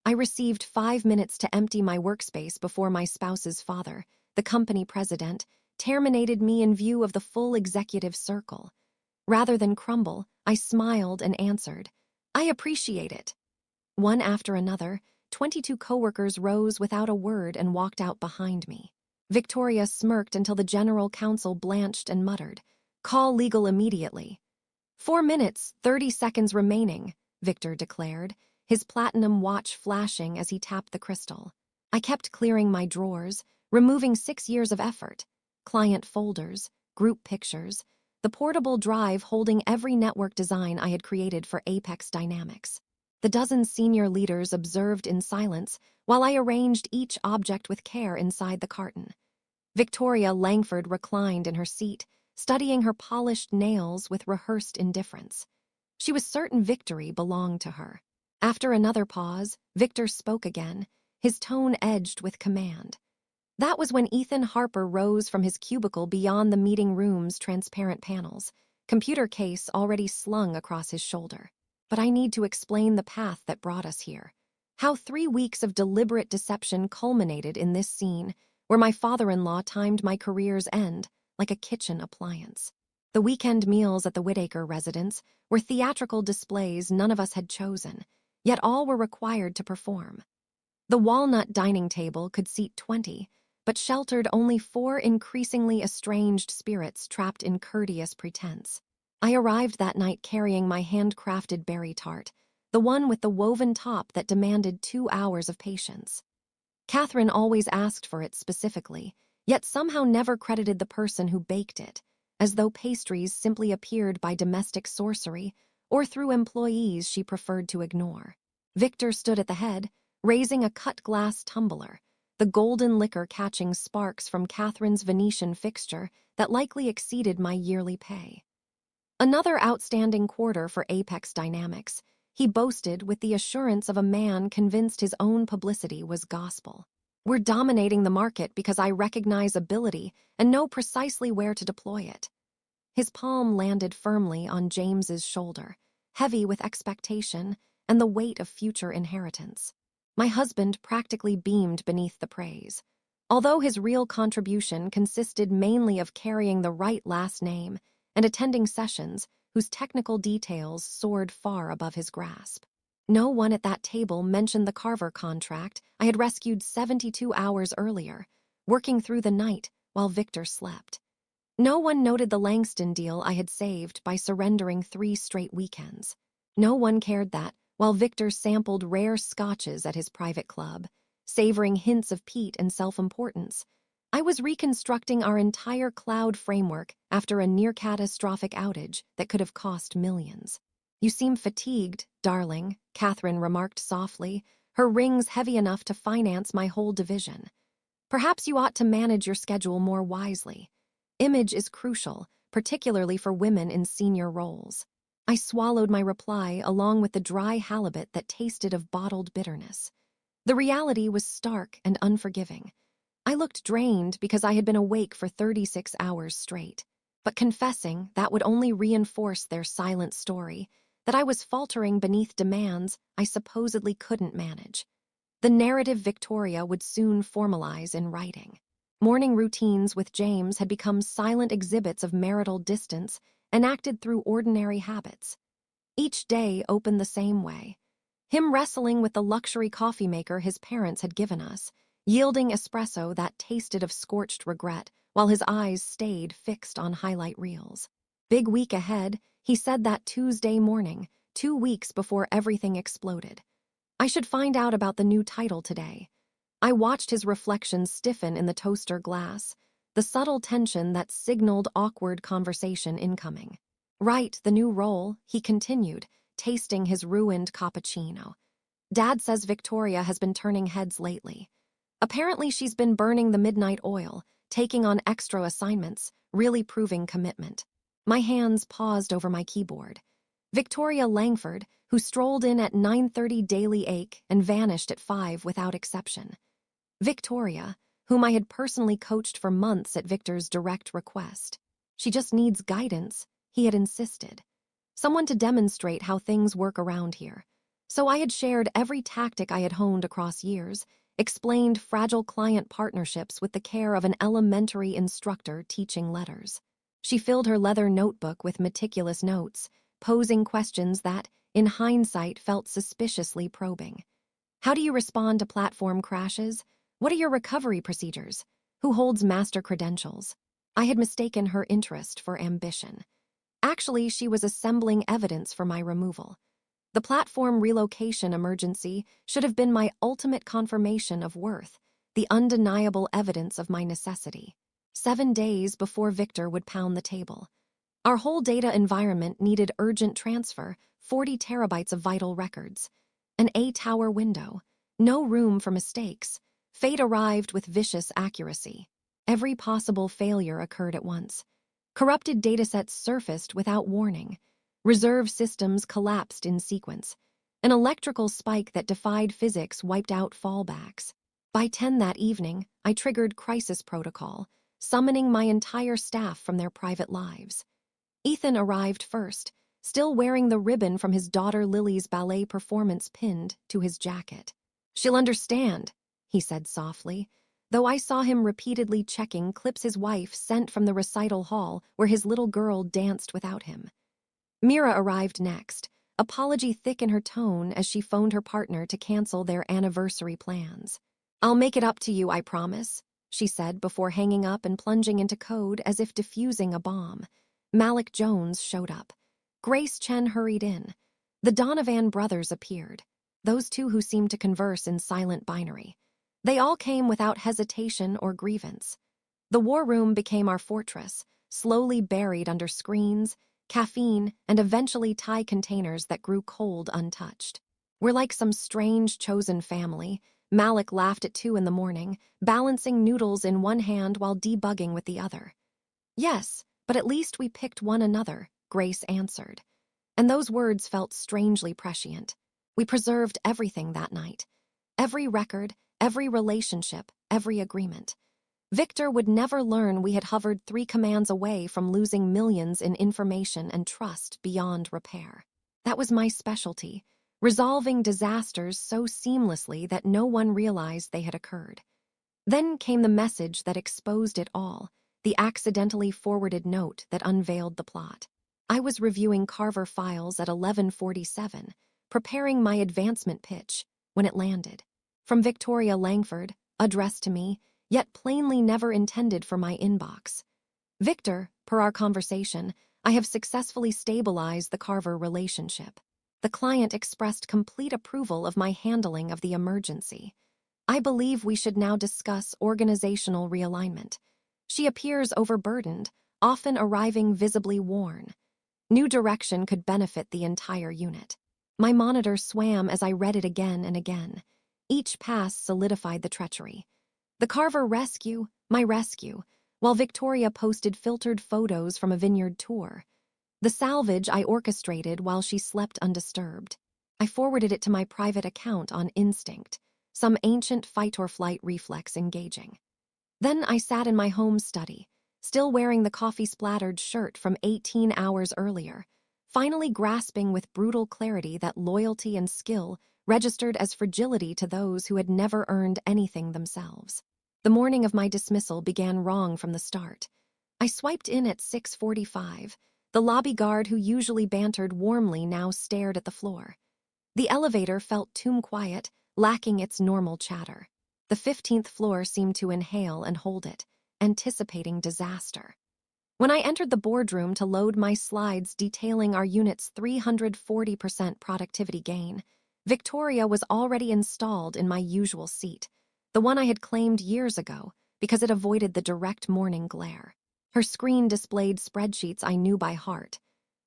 I received 5 minutes to empty my workspace before my spouse's father, the company president, terminated me in view of the full executive circle. Rather than crumble, I smiled and answered, "I appreciate it." One after another, 22 coworkers rose without a word and walked out behind me. Victoria smirked until the general counsel blanched and muttered, "Call legal immediately." 4 minutes, 30 seconds remaining, Victor declared, his platinum watch flashing as he tapped the crystal. I kept clearing my drawers, removing 6 years of effort. Client folders, group pictures, the portable drive holding every network design I had created for Apex Dynamics. The dozen senior leaders observed in silence while I arranged each object with care inside the carton. Victoria Langford reclined in her seat, studying her polished nails with rehearsed indifference. She was certain victory belonged to her. After another pause, Victor spoke again, his tone edged with command. That was when Ethan Harper rose from his cubicle beyond the meeting room's transparent panels, computer case already slung across his shoulder. But I need to explain the path that brought us here. How 3 weeks of deliberate deception culminated in this scene, where my father-in-law timed my career's end like a kitchen appliance. The weekend meals at the Whittaker residence were theatrical displays none of us had chosen, yet all were required to perform. The walnut dining table could seat 20, but sheltered only 4 increasingly estranged spirits trapped in courteous pretense. I arrived that night carrying my handcrafted berry tart, the one with the woven top that demanded 2 hours of patience. Catherine always asked for it specifically, yet somehow never credited the person who baked it, as though pastries simply appeared by domestic sorcery or through employees she preferred to ignore. Victor stood at the head, raising a cut-glass tumbler, the golden liquor catching sparks from Catherine's Venetian fixture that likely exceeded my yearly pay. Another outstanding quarter for Apex Dynamics, he boasted with the assurance of a man convinced his own publicity was gospel. We're dominating the market because I recognize ability and know precisely where to deploy it. His palm landed firmly on James's shoulder, heavy with expectation and the weight of future inheritance. My husband practically beamed beneath the praise. Although his real contribution consisted mainly of carrying the right last name and attending sessions whose technical details soared far above his grasp. No one at that table mentioned the Carver contract I had rescued 72 hours earlier, working through the night while Victor slept. No one noted the Langston deal I had saved by surrendering 3 straight weekends. No one cared that, while Victor sampled rare scotches at his private club, savoring hints of peat and self-importance, I was reconstructing our entire cloud framework after a near-catastrophic outage that could have cost millions. "You seem fatigued, darling," Catherine remarked softly, her rings heavy enough to finance my whole division. "Perhaps you ought to manage your schedule more wisely. Image is crucial, particularly for women in senior roles." I swallowed my reply along with the dry halibut that tasted of bottled bitterness. The reality was stark and unforgiving. I looked drained because I had been awake for 36 hours straight, but confessing that would only reinforce their silent story, that I was faltering beneath demands I supposedly couldn't manage. The narrative Victoria would soon formalize in writing. Morning routines with James had become silent exhibits of marital distance enacted through ordinary habits. Each day opened the same way. Him wrestling with the luxury coffee maker his parents had given us, yielding espresso that tasted of scorched regret while his eyes stayed fixed on highlight reels. Big week ahead, he said that Tuesday morning, 2 weeks before everything exploded. I should find out about the new title today. I watched his reflection stiffen in the toaster glass, the subtle tension that signaled awkward conversation incoming. "Right, the new role," he continued, tasting his ruined cappuccino. "Dad says Victoria has been turning heads lately. Apparently she's been burning the midnight oil, taking on extra assignments, really proving commitment." My hands paused over my keyboard. Victoria Langford, who strolled in at 9:30 daily ache and vanished at 5 without exception. Victoria, whom I had personally coached for months at Victor's direct request. She just needs guidance, he had insisted. Someone to demonstrate how things work around here. So I had shared every tactic I had honed across years, explained fragile client partnerships with the care of an elementary instructor teaching letters. She filled her leather notebook with meticulous notes, posing questions that, in hindsight, felt suspiciously probing. How do you respond to platform crashes? What are your recovery procedures? Who holds master credentials? I had mistaken her interest for ambition. Actually, she was assembling evidence for my removal. The platform relocation emergency should have been my ultimate confirmation of worth, the undeniable evidence of my necessity. 7 days before Victor would pound the table. Our whole data environment needed urgent transfer, 40 terabytes of vital records. An A-tower window. No room for mistakes. Fate arrived with vicious accuracy. Every possible failure occurred at once. Corrupted datasets surfaced without warning. Reserve systems collapsed in sequence. An electrical spike that defied physics wiped out fallbacks. By 10 that evening, I triggered crisis protocol, summoning my entire staff from their private lives. Ethan arrived first, still wearing the ribbon from his daughter Lily's ballet performance pinned to his jacket. "She'll understand," he said softly, though I saw him repeatedly checking clips his wife sent from the recital hall where his little girl danced without him. Mira arrived next, apology thick in her tone as she phoned her partner to cancel their anniversary plans. "I'll make it up to you, I promise," she said before hanging up and plunging into code as if defusing a bomb. Malik Jones showed up. Grace Chen hurried in. The Donovan brothers appeared, those two who seemed to converse in silent binary. They all came without hesitation or grievance. The war room became our fortress, slowly buried under screens, caffeine, and eventually Thai containers that grew cold untouched. "We're like some strange chosen family," Malik laughed at 2 in the morning, balancing noodles in one hand while debugging with the other. "Yes, but at least we picked one another," Grace answered. And those words felt strangely prescient. We preserved everything that night. Every record, every relationship, every agreement. Victor would never learn we had hovered 3 commands away from losing millions in information and trust beyond repair. That was my specialty, resolving disasters so seamlessly that no one realized they had occurred. Then came the message that exposed it all, the accidentally forwarded note that unveiled the plot. I was reviewing Carver files at 11:47, preparing my advancement pitch, when it landed. From Victoria Langford, addressed to me, yet plainly never intended for my inbox. "Victor, per our conversation, I have successfully stabilized the Carver relationship." The client expressed complete approval of my handling of the emergency. "I believe we should now discuss organizational realignment. She appears overburdened, often arriving visibly worn. New direction could benefit the entire unit." My monitor swam as I read it again and again. Each pass solidified the treachery. The Carver rescue, my rescue, while Victoria posted filtered photos from a vineyard tour. The salvage I orchestrated while she slept undisturbed. I forwarded it to my private account on instinct, some ancient fight-or-flight reflex engaging. Then I sat in my home study, still wearing the coffee-splattered shirt from 18 hours earlier, finally grasping with brutal clarity that loyalty and skill registered as fragility to those who had never earned anything themselves. The morning of my dismissal began wrong from the start. I swiped in at 6:45. The lobby guard who usually bantered warmly now stared at the floor. The elevator felt tomb quiet, lacking its normal chatter. The 15th floor seemed to inhale and hold it, anticipating disaster. When I entered the boardroom to load my slides detailing our unit's 340% productivity gain, Victoria was already installed in my usual seat, the one I had claimed years ago because it avoided the direct morning glare. Her screen displayed spreadsheets I knew by heart.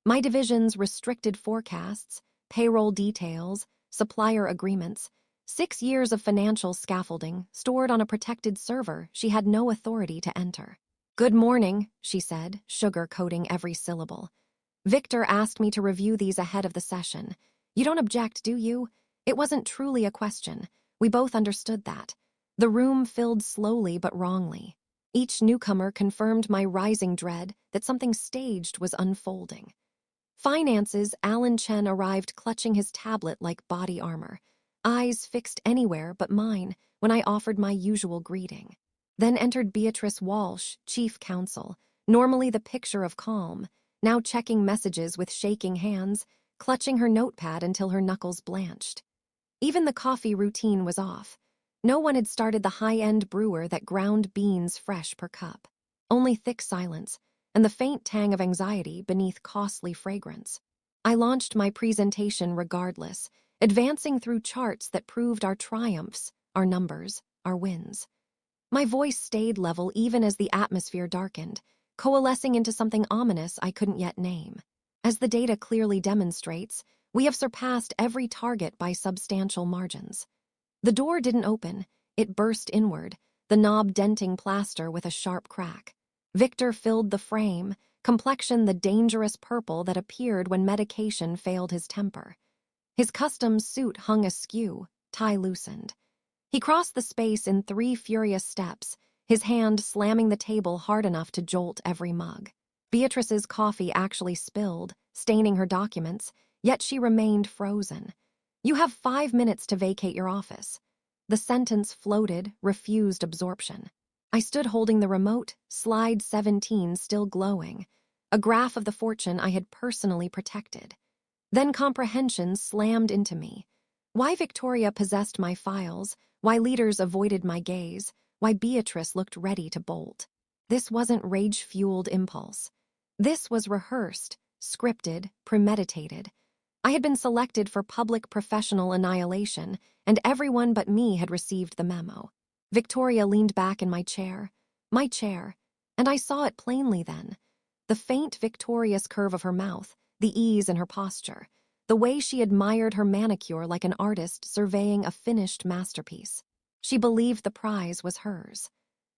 My division's restricted forecasts, payroll details, supplier agreements, 6 years of financial scaffolding stored on a protected server she had no authority to enter. "Good morning," she said, sugar-coating every syllable. "Victor asked me to review these ahead of the session. You don't object, do you?" It wasn't truly a question. We both understood that. The room filled slowly but wrongly. Each newcomer confirmed my rising dread that something staged was unfolding. Finances, Alan Chen arrived clutching his tablet like body armor, eyes fixed anywhere but mine when I offered my usual greeting. Then entered Beatrice Walsh, chief counsel, normally the picture of calm, now checking messages with shaking hands, clutching her notepad until her knuckles blanched. Even the coffee routine was off. No one had started the high-end brewer that ground beans fresh per cup. Only thick silence, and the faint tang of anxiety beneath costly fragrance. I launched my presentation regardless, advancing through charts that proved our triumphs, our numbers, our wins. My voice stayed level even as the atmosphere darkened, coalescing into something ominous I couldn't yet name. As the data clearly demonstrates, we have surpassed every target by substantial margins. The door didn't open, it burst inward, the knob denting plaster with a sharp crack. Victor filled the frame, complexion the dangerous purple that appeared when medication failed his temper. His custom suit hung askew, tie loosened. He crossed the space in 3 furious steps, his hand slamming the table hard enough to jolt every mug. Beatrice's coffee actually spilled, staining her documents, yet she remained frozen. "You have 5 minutes to vacate your office." The sentence floated, refused absorption. I stood holding the remote, slide 17 still glowing, a graph of the fortune I had personally protected. Then comprehension slammed into me. Why Victoria possessed my files, why leaders avoided my gaze, why Beatrice looked ready to bolt. This wasn't rage-fueled impulse. This was rehearsed, scripted, premeditated. I had been selected for public professional annihilation, and everyone but me had received the memo. Victoria leaned back in my chair, and I saw it plainly then. The faint, victorious curve of her mouth, the ease in her posture, the way she admired her manicure like an artist surveying a finished masterpiece. She believed the prize was hers.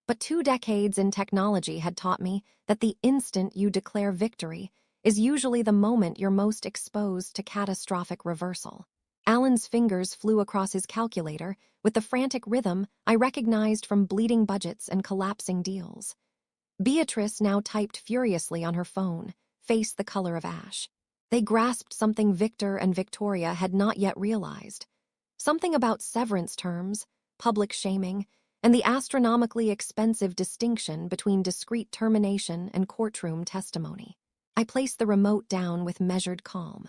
But 2 decades in technology had taught me that the instant you declare victory is usually the moment you're most exposed to catastrophic reversal. Alan's fingers flew across his calculator with the frantic rhythm I recognized from bleeding budgets and collapsing deals. Beatrice now typed furiously on her phone, face the color of ash. They grasped something Victor and Victoria had not yet realized. Something about severance terms, public shaming, and the astronomically expensive distinction between discreet termination and courtroom testimony. I placed the remote down with measured calm.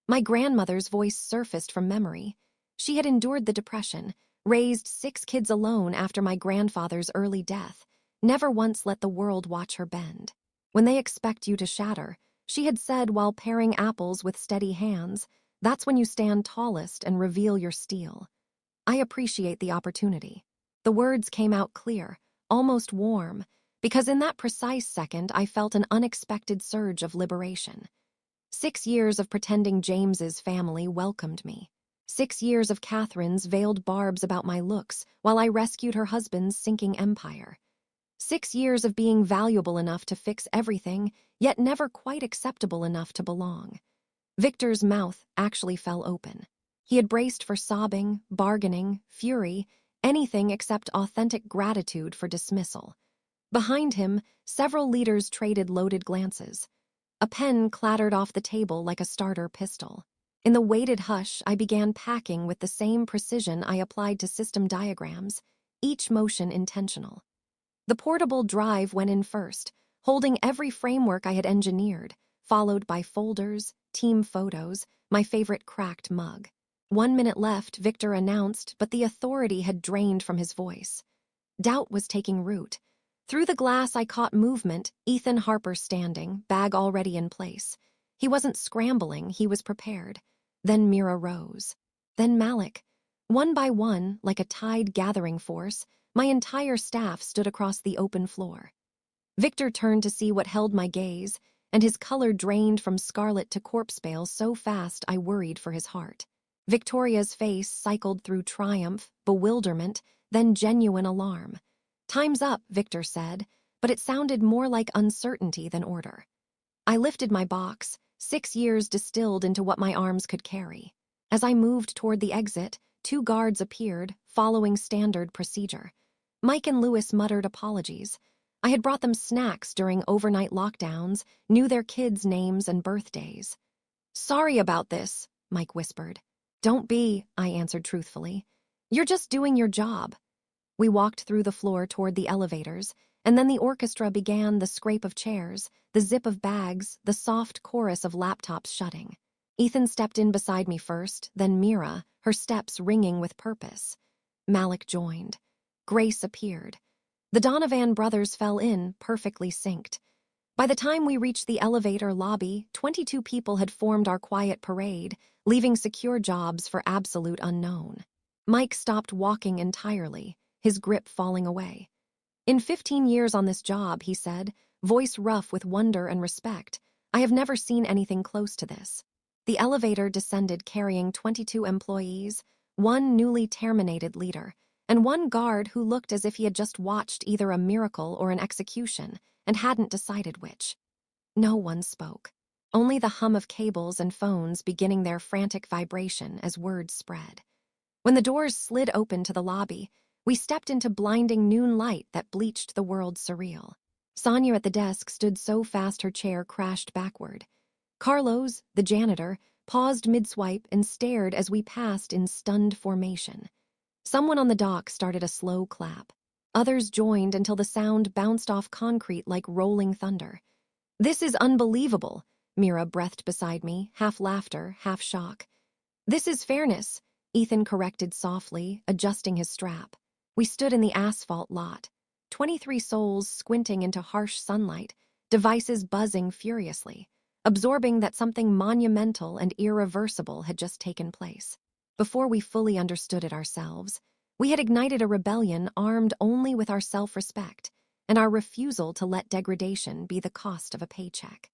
My grandmother's voice surfaced from memory. She had endured the Depression, raised 6 kids alone after my grandfather's early death, never once let the world watch her bend. "When they expect you to shatter," she had said while paring apples with steady hands, "that's when you stand tallest and reveal your steel." I appreciate the opportunity. The words came out clear, almost warm, because in that precise second I felt an unexpected surge of liberation. 6 years of pretending James's family welcomed me. 6 years of Catherine's veiled barbs about my looks while I rescued her husband's sinking empire. 6 years of being valuable enough to fix everything, yet never quite acceptable enough to belong. Victor's mouth actually fell open. He had braced for sobbing, bargaining, fury, anything except authentic gratitude for dismissal. Behind him, several leaders traded loaded glances. A pen clattered off the table like a starter pistol. In the weighted hush, I began packing with the same precision I applied to system diagrams, each motion intentional. The portable drive went in first, holding every framework I had engineered, followed by folders, team photos, my favorite cracked mug. 1 minute left, Victor announced, but the authority had drained from his voice. Doubt was taking root. Through the glass I caught movement, Ethan Harper standing, bag already in place. He wasn't scrambling, he was prepared. Then Mira rose. Then Malik. One by one, like a tide gathering force, my entire staff stood across the open floor. Victor turned to see what held my gaze, and his color drained from scarlet to corpse pale so fast I worried for his heart. Victoria's face cycled through triumph, bewilderment, then genuine alarm. "Time's up," Victor said, but it sounded more like uncertainty than order. I lifted my box, 6 years distilled into what my arms could carry. As I moved toward the exit, 2 guards appeared, following standard procedure. Mike and Lewis muttered apologies. I had brought them snacks during overnight lockdowns, knew their kids' names and birthdays. "Sorry about this," Mike whispered. "Don't be," I answered truthfully. "You're just doing your job." We walked through the floor toward the elevators, and then the orchestra began, the scrape of chairs, the zip of bags, the soft chorus of laptops shutting. Ethan stepped in beside me first, then Mira, her steps ringing with purpose. Malik joined. Grace appeared. The Donovan brothers fell in, perfectly synced. By the time we reached the elevator lobby, 22 people had formed our quiet parade, leaving secure jobs for absolute unknown. Mike stopped walking entirely, his grip falling away. "In 15 years on this job," he said, voice rough with wonder and respect, "I have never seen anything close to this." The elevator descended carrying 22 employees, one newly terminated leader, and one guard who looked as if he had just watched either a miracle or an execution and hadn't decided which. No one spoke. Only the hum of cables and phones beginning their frantic vibration as words spread. When the doors slid open to the lobby, we stepped into blinding noon light that bleached the world surreal. Sonia at the desk stood so fast her chair crashed backward. Carlos, the janitor, paused mid-swipe and stared as we passed in stunned formation. Someone on the dock started a slow clap. Others joined until the sound bounced off concrete like rolling thunder. "This is unbelievable," Mira breathed beside me, half laughter, half shock. "This is fairness," Ethan corrected softly, adjusting his strap. We stood in the asphalt lot, 23 souls squinting into harsh sunlight, devices buzzing furiously, absorbing that something monumental and irreversible had just taken place. Before we fully understood it ourselves, we had ignited a rebellion armed only with our self-respect and our refusal to let degradation be the cost of a paycheck.